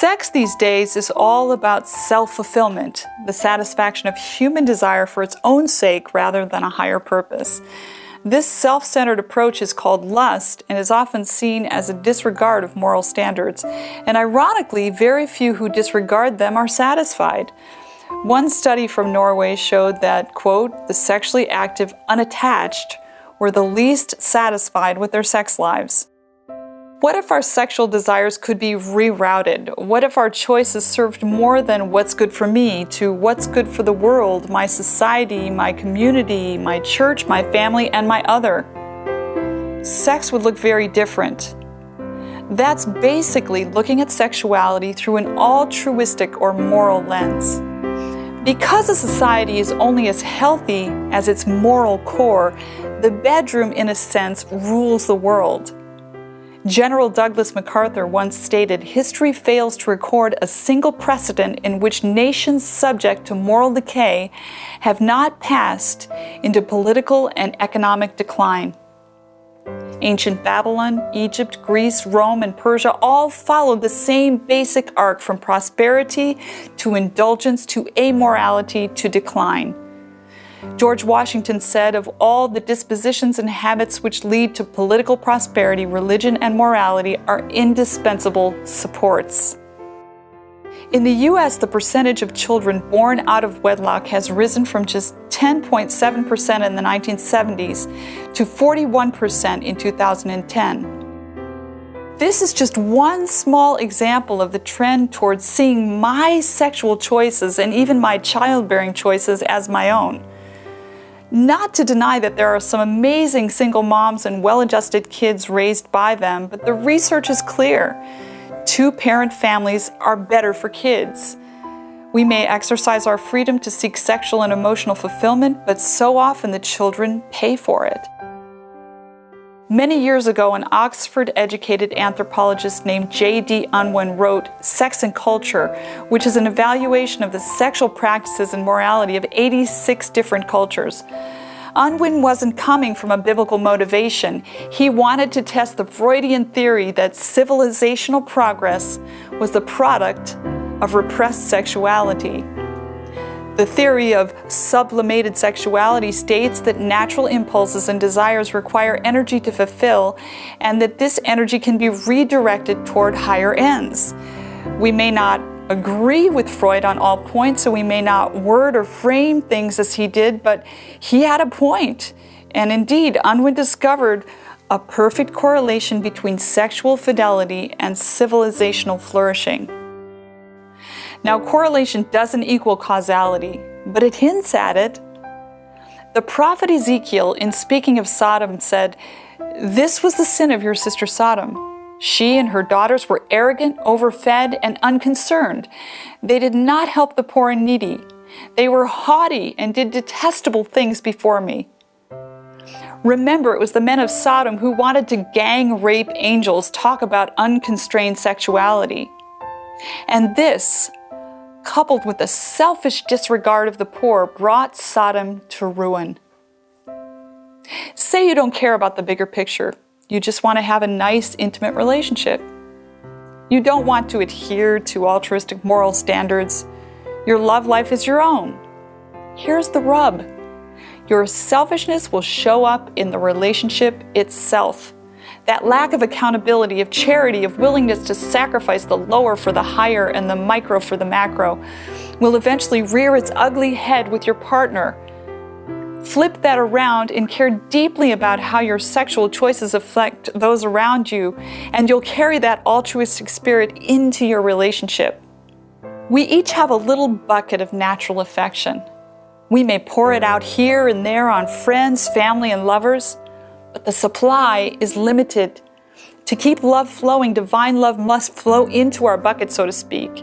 Sex these days is all about self-fulfillment, the satisfaction of human desire for its own sake rather than a higher purpose. This self-centered approach is called lust and is often seen as a disregard of moral standards. And ironically, very few who disregard them are satisfied. One study from Norway showed that, quote, the sexually active unattached were the least satisfied with their sex lives. What if our sexual desires could be rerouted? What if our choices served more than what's good for me to what's good for the world, my society, my community, my church, my family, and my other? Sex would look very different. That's basically looking at sexuality through an altruistic or moral lens. Because a society is only as healthy as its moral core, the bedroom, in a sense, rules the world. General Douglas MacArthur once stated, "History fails to record a single precedent in which nations subject to moral decay have not passed into political and economic decline." Ancient Babylon, Egypt, Greece, Rome, and Persia all followed the same basic arc from prosperity to indulgence to amorality to decline. George Washington said, "Of all the dispositions and habits which lead to political prosperity, religion and morality are indispensable supports." In the U.S., the percentage of children born out of wedlock has risen from just 10.7% in the 1970s to 41% in 2010. This is just one small example of the trend towards seeing my sexual choices and even my childbearing choices as my own. Not to deny that there are some amazing single moms and well-adjusted kids raised by them, but the research is clear. Two-parent families are better for kids. We may exercise our freedom to seek sexual and emotional fulfillment, but so often the children pay for it. Many years ago, an Oxford-educated anthropologist named J.D. Unwin wrote Sex and Culture, which is an evaluation of the sexual practices and morality of 86 different cultures. Unwin wasn't coming from a biblical motivation. He wanted to test the Freudian theory that civilizational progress was the product of repressed sexuality. The theory of sublimated sexuality states that natural impulses and desires require energy to fulfill, and that this energy can be redirected toward higher ends. We may not agree with Freud on all points, so we may not word or frame things as he did, but he had a point. And indeed, Unwin discovered a perfect correlation between sexual fidelity and civilizational flourishing. Now, correlation doesn't equal causality, but it hints at it. The prophet Ezekiel, in speaking of Sodom, said, "This was the sin of your sister Sodom. She and her daughters were arrogant, overfed, and unconcerned. They did not help the poor and needy. They were haughty and did detestable things before me." Remember, it was the men of Sodom who wanted to gang rape angels talk about unconstrained sexuality. And this, coupled with the selfish disregard of the poor, brought Sodom to ruin. Say you don't care about the bigger picture. You just want to have a nice, intimate relationship. You don't want to adhere to altruistic moral standards. Your love life is your own. Here's the rub. Your selfishness will show up in the relationship itself. That lack of accountability, of charity, of willingness to sacrifice the lower for the higher and the micro for the macro will eventually rear its ugly head with your partner. Flip that around and care deeply about how your sexual choices affect those around you, and you'll carry that altruistic spirit into your relationship. We each have a little bucket of natural affection. We may pour it out here and there on friends, family, and lovers, but the supply is limited. To keep love flowing, divine love must flow into our bucket, so to speak.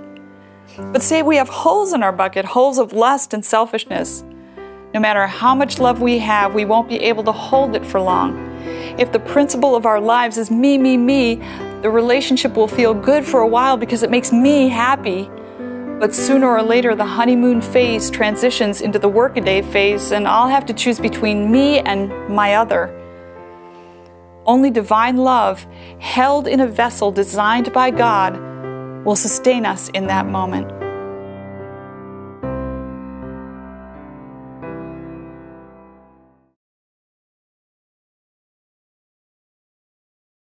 But say we have holes in our bucket, holes of lust and selfishness. No matter how much love we have, we won't be able to hold it for long. If the principle of our lives is me, me, me, the relationship will feel good for a while because it makes me happy. But sooner or later, the honeymoon phase transitions into the workaday phase, and I'll have to choose between me and my other. Only divine love, held in a vessel designed by God, will sustain us in that moment.